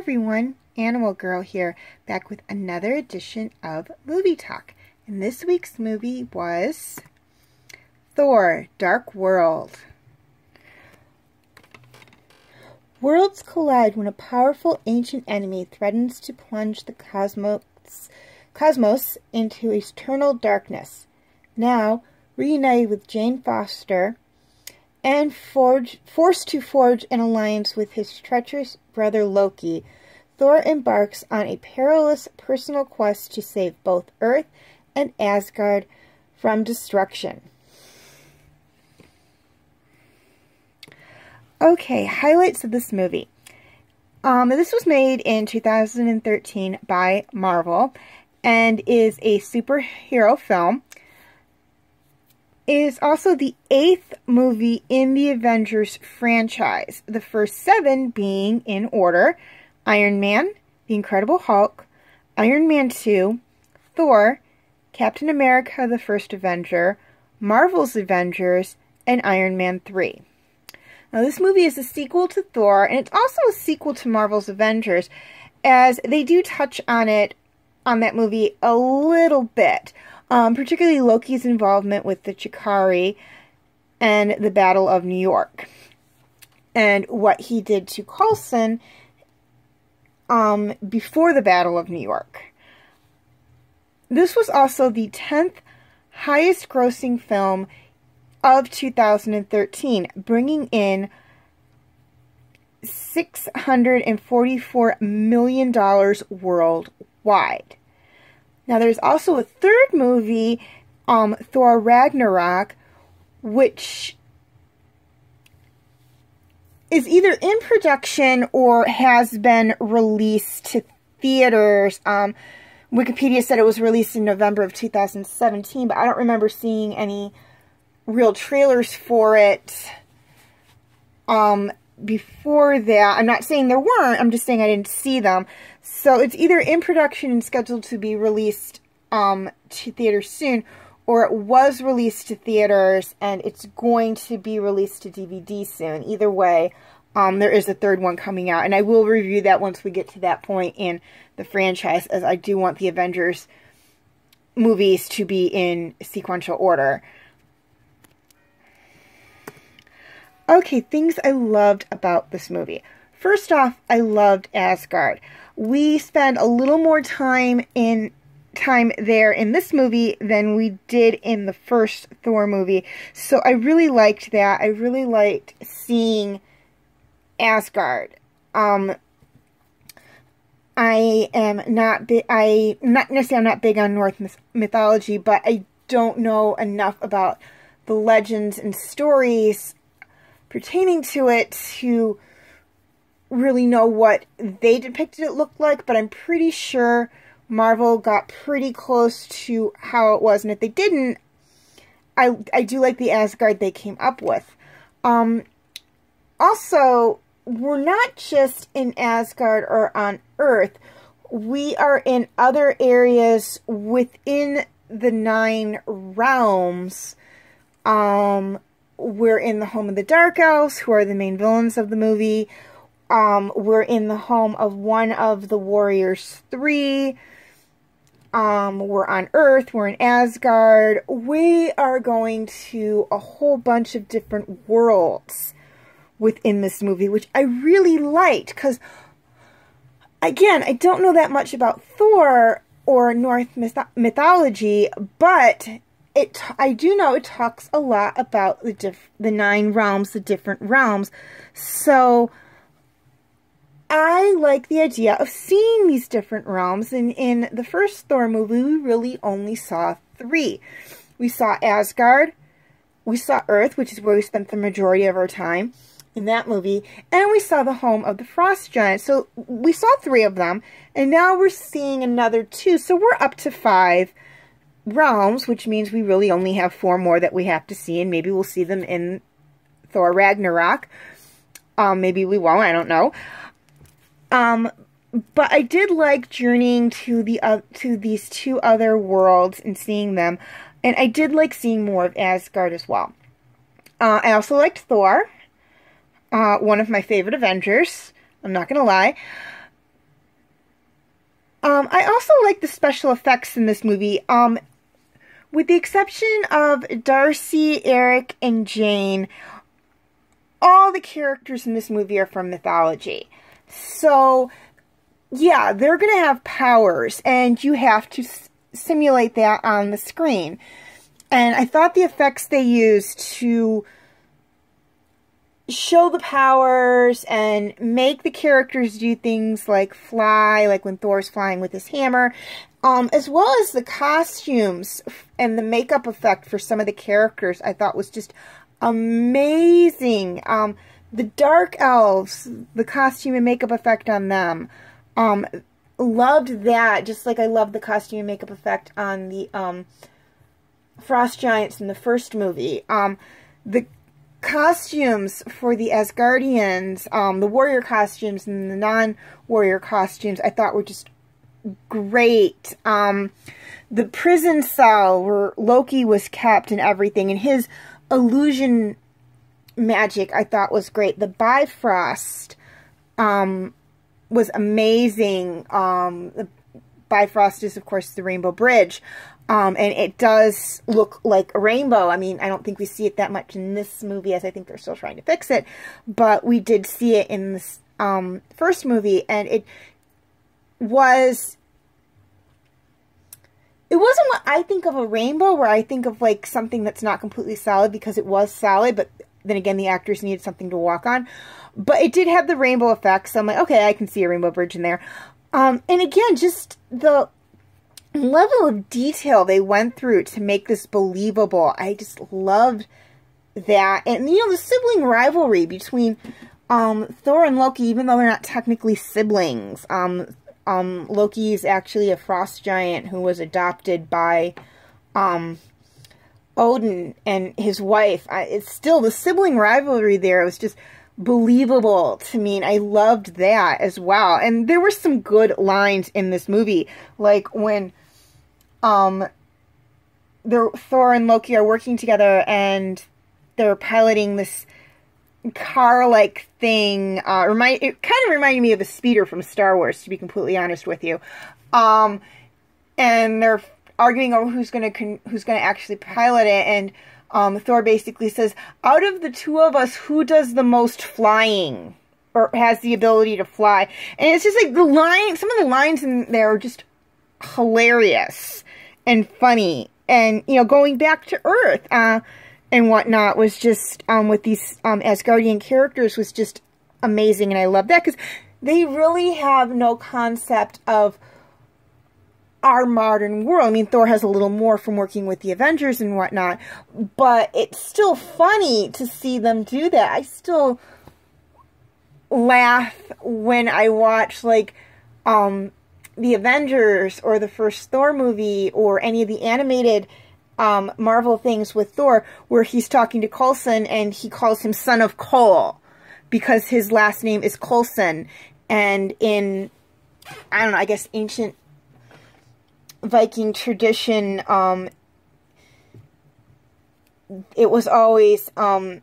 everyone, Animal Girl here, back with another edition of Movie Talk. And this week's movie was Thor, Dark World. Worlds collide when a powerful ancient enemy threatens to plunge the cosmos into eternal darkness. Now, reunited with Jane Foster, and forced to forge an alliance with his treacherous brother Loki, Thor embarks on a perilous personal quest to save both Earth and Asgard from destruction. Okay, highlights of this movie. This was made in 2013 by Marvel and is a superhero film. It is also the 8th movie in the Avengers franchise, the first 7 being in order: Iron Man, The Incredible Hulk, Iron Man 2, Thor, Captain America the First Avenger, Marvel's Avengers, and Iron Man 3. Now this movie is a sequel to Thor, and it's also a sequel to Marvel's Avengers, as they do touch on that movie a little bit. Particularly Loki's involvement with the Chitauri and the Battle of New York, and what he did to Coulson before the Battle of New York. This was also the 10th highest grossing film of 2013, bringing in $644 million worldwide. Now, there's also a third movie, Thor Ragnarok, which is either in production or has been released to theaters. Wikipedia said it was released in November of 2017, but I don't remember seeing any real trailers for it before that. I'm not saying there weren't, I'm just saying I didn't see them. So it's either in production and scheduled to be released to theaters soon, or it was released to theaters and it's going to be released to DVD soon. Either way, there is a third one coming out, and I will review that once we get to that point in the franchise, as I do want the Avengers movies to be in sequential order. Okay, things I loved about this movie. First off, I loved Asgard. We spend a little more time there in this movie than we did in the first Thor movie, so I really liked that. I really liked seeing Asgard. I'm not big on Norse mythology, but I don't know enough about the legends and stories pertaining to it to really know what they depicted it looked like, but I'm pretty sure Marvel got pretty close to how it was, and if they didn't, I do like the Asgard they came up with. Also, we're not just in Asgard or on Earth. We are in other areas within the 9 realms. We're in the home of the Dark Elves, who are the main villains of the movie. We're in the home of one of the Warriors 3. We're on Earth. We're in Asgard. We are going to a whole bunch of different worlds within this movie, which I really liked, because, again, I don't know that much about Thor or Norse mythology, but I do know it talks a lot about the 9 realms, the different realms. So I like the idea of seeing these different realms. And in the first Thor movie, we really only saw 3. We saw Asgard, we saw Earth, which is where we spent the majority of our time in that movie, and we saw the home of the Frost Giants. So we saw 3 of them, and now we're seeing another 2. So we're up to 5 realms, which means we really only have 4 more that we have to see, and maybe we'll see them in Thor Ragnarok. Maybe we won't, I don't know. But I did like journeying to these 2 other worlds and seeing them, and I did like seeing more of Asgard as well. I also liked Thor, one of my favorite Avengers, I'm not gonna lie. I also like the special effects in this movie. With the exception of Darcy, Eric, and Jane, all the characters in this movie are from mythology. So, yeah, they're going to have powers, and you have to simulate that on the screen. And I thought the effects they used to show the powers and make the characters do things like fly, like when Thor's flying with his hammer, as well as the costumes and the makeup effect for some of the characters, I thought was just amazing. The Dark Elves, the costume and makeup effect on them, loved that, just like I loved the costume and makeup effect on the Frost Giants in the first movie. The costumes for the Asgardians, the warrior costumes and the non-warrior costumes, I thought were just great. The prison cell where Loki was kept and everything, and his illusion magic I thought was great. The Bifrost was amazing. The Bifrost is, of course, the Rainbow Bridge. And it does look like a rainbow. I mean, I don't think we see it that much in this movie, as I think they're still trying to fix it. But we did see it in this first movie, and it wasn't what I think of a rainbow, where I think of like something that's not completely solid, because it was solid, but then again, the actors needed something to walk on. But it did have the rainbow effect, so I'm like, okay, I can see a rainbow bridge in there. And again, just the level of detail they went through to make this believable. I just loved that. And, you know, the sibling rivalry between Thor and Loki, even though they're not technically siblings. Loki is actually a frost giant who was adopted by Odin and his wife. It's still the sibling rivalry there. It was just believable to me, and I loved that as well. And there were some good lines in this movie, like when Thor and Loki are working together and they're piloting this car-like thing. It kind of reminded me of a speeder from Star Wars, to be completely honest with you. And they're arguing over who's gonna actually pilot it, and Thor basically says, out of the two of us, who does the most flying, or has the ability to fly? And it's just like some of the lines in there are just hilarious and funny. And, you know, going back to Earth and whatnot was just, with these Asgardian characters, was just amazing. And I love that, because they really have no concept of our modern world. I mean, Thor has a little more from working with the Avengers and whatnot, but it's still funny to see them do that. I still laugh when I watch, like, the Avengers or the first Thor movie or any of the animated Marvel things with Thor, where he's talking to Coulson and he calls him Son of Cole because his last name is Coulson. And in, I don't know, I guess ancient Viking tradition, it was always, the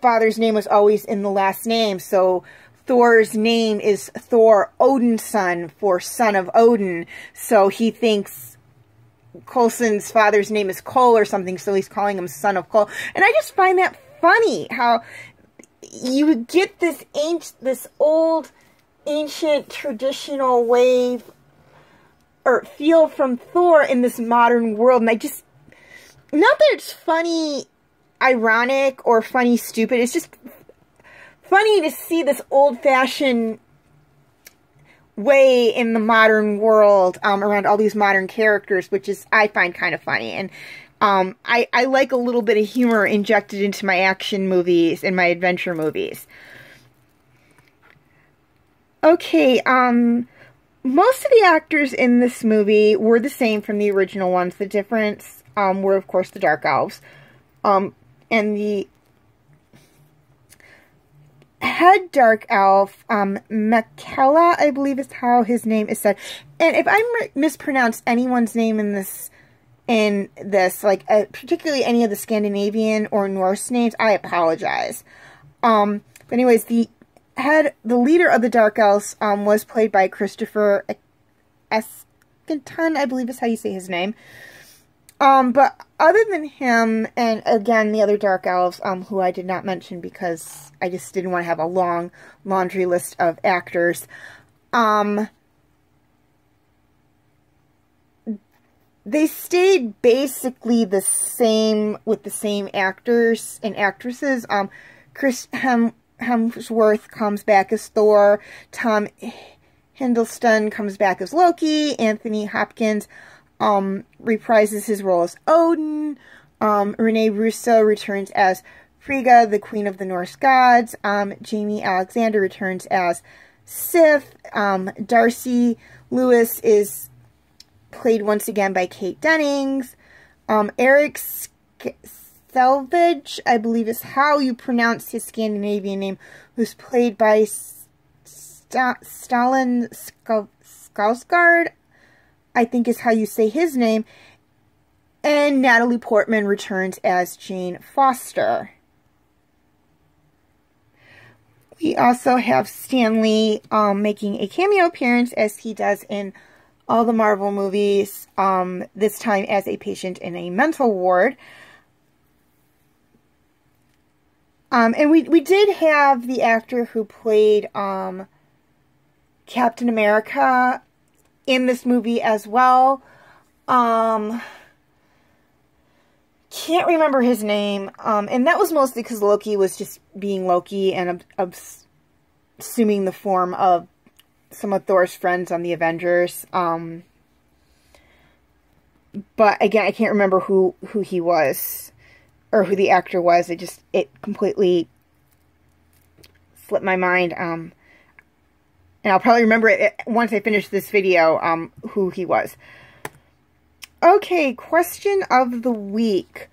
father's name was always in the last name, so Thor's name is Thor Odinson, for son of Odin, so he thinks Coulson's father's name is Cole or something, so he's calling him Son of Cole. And I just find that funny, how you get this old, ancient, traditional wave or feel from Thor in this modern world. And I just, not that it's funny, ironic, or funny, stupid. It's just funny to see this old-fashioned way in the modern world around all these modern characters, which is, I find kind of funny. And I like a little bit of humor injected into my action movies and my adventure movies. Okay, most of the actors in this movie were the same from the original ones. The difference were, of course, the Dark Elves. And the head Dark Elf, Makela, I believe is how his name is said. And if I mispronounce anyone's name in this, like, particularly any of the Scandinavian or Norse names, I apologize. But anyways, the the leader of the Dark Elves was played by Christopher Eskenton, I believe is how you say his name. But other than him, and again, the other Dark Elves, who I did not mention because I just didn't want to have a long laundry list of actors, they stayed basically the same with the same actors and actresses. Chris Hemsworth comes back as Thor. Tom Hiddleston comes back as Loki. Anthony Hopkins reprises his role as Odin. Rene Russo returns as Frigga, the Queen of the Norse Gods. Jamie Alexander returns as Sif. Darcy Lewis is played once again by Kate Dennings. Eric Selvage, I believe is how you pronounce his Scandinavian name, who's played by Stalin Skarsgård, I think is how you say his name. And Natalie Portman returns as Jane Foster. We also have Stan Lee making a cameo appearance, as he does in all the Marvel movies, this time as a patient in a mental ward. And we did have the actor who played Captain America in this movie as well. Can't remember his name. And that was mostly because Loki was just being Loki and assuming the form of some of Thor's friends on the Avengers. But again, I can't remember who he was, or who the actor was. It completely slipped my mind. And I'll probably remember it once I finish this video, who he was. Okay, question of the week.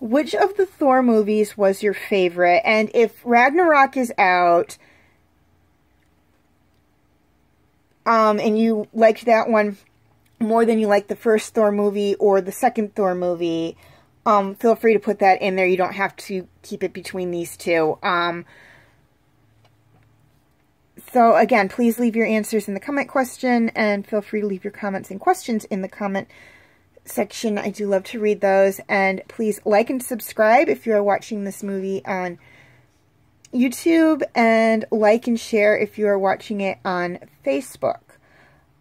Which of the Thor movies was your favorite? And if Ragnarok is out, and you liked that one more than you liked the first Thor movie or the second Thor movie, feel free to put that in there. You don't have to keep it between these two. So again, please leave your answers in the comment question, and feel free to leave your comments and questions in the comment section. I do love to read those. And please like and subscribe if you are watching this movie on YouTube, and like and share if you are watching it on Facebook.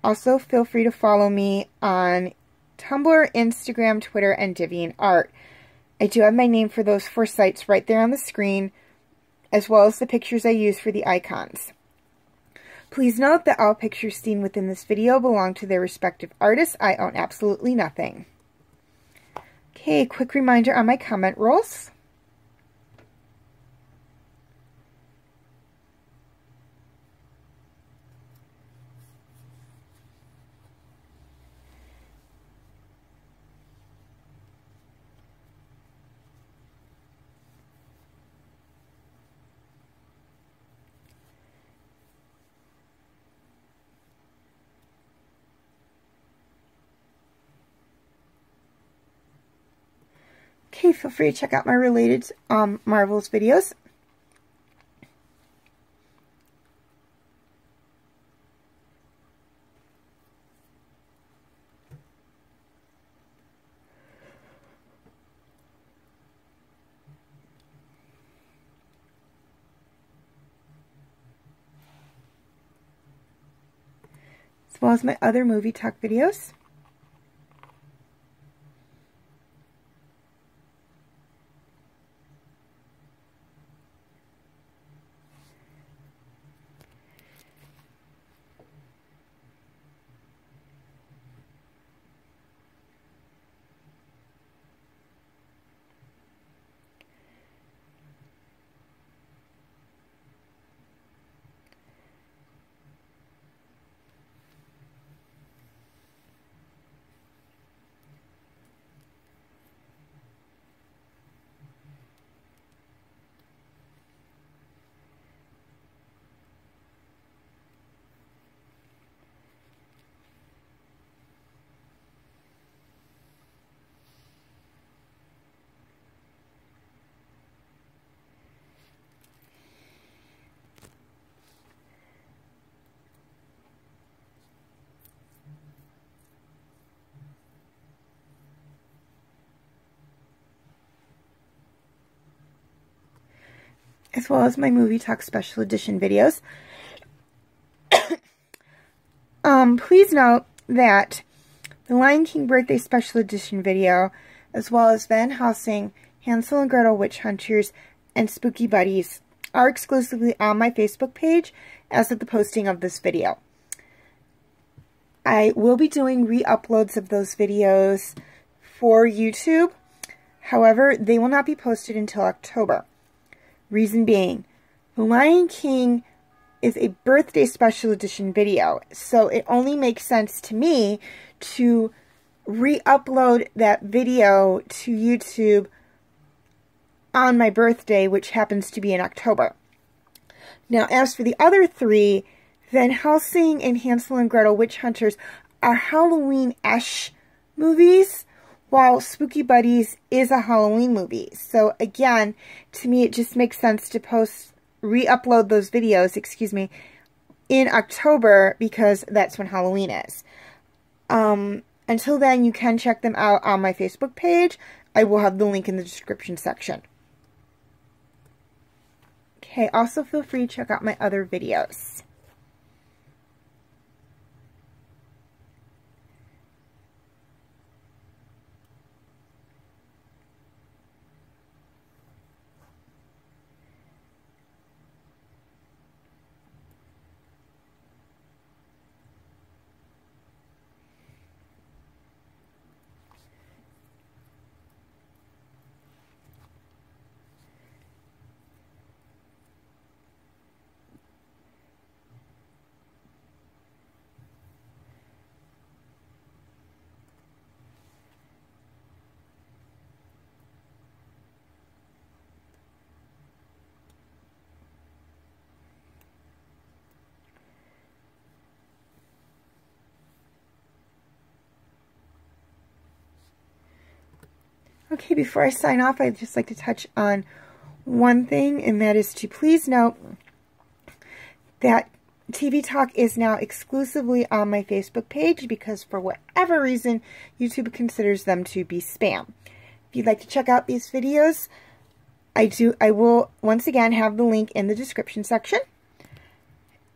Also, feel free to follow me on Tumblr, Instagram, Twitter, and DeviantArt. I do have my name for those 4 sites right there on the screen, as well as the pictures I use for the icons. Please note that all pictures seen within this video belong to their respective artists. I own absolutely nothing. Okay, quick reminder on my comment rules. Okay, feel free to check out my related Marvels videos. As well as my other movie talk videos. as well as my Movie Talk Special Edition videos. Please note that the Lion King Birthday Special Edition video, as well as Van Helsing, Hansel and Gretel Witch Hunters, and Spooky Buddies, are exclusively on my Facebook page as of the posting of this video. I will be doing re-uploads of those videos for YouTube. However, they will not be posted until October. Reason being, The Lion King is a birthday special edition video, so it only makes sense to me to re-upload that video to YouTube on my birthday, which happens to be in October. Now, as for the other three, Van Helsing and Hansel and Gretel Witch Hunters are Halloween-esque movies, while Spooky Buddies is a Halloween movie. So again, to me it just makes sense to re-upload those videos, in October, because that's when Halloween is. Until then, you can check them out on my Facebook page. I will have the link in the description section. Okay, also feel free to check out my other videos. Okay, before I sign off, I'd just like to touch on one thing, and that is to please note that TV Talk is now exclusively on my Facebook page because for whatever reason, YouTube considers them to be spam. If you'd like to check out these videos, I will once again have the link in the description section.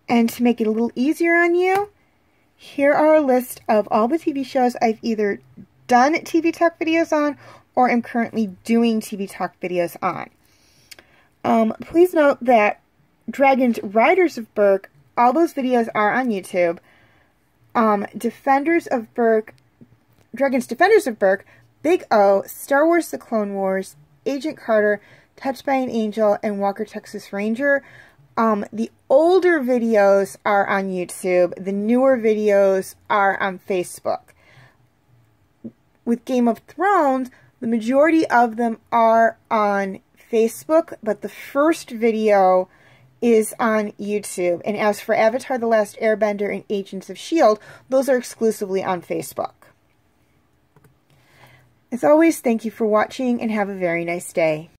And to make it a little easier on you, here are a list of all the TV shows I've either done TV Talk videos on or am currently doing TV Talk videos on. Please note that Dragons Riders of Berk, all those videos are on YouTube. Dragons Defenders of Berk, Big O, Star Wars The Clone Wars, Agent Carter, Touched by an Angel, and Walker Texas Ranger. The older videos are on YouTube. The newer videos are on Facebook. With Game of Thrones, the majority of them are on Facebook, but the first video is on YouTube. And as for Avatar: The Last Airbender and Agents of S.H.I.E.L.D., those are exclusively on Facebook. As always, thank you for watching and have a very nice day.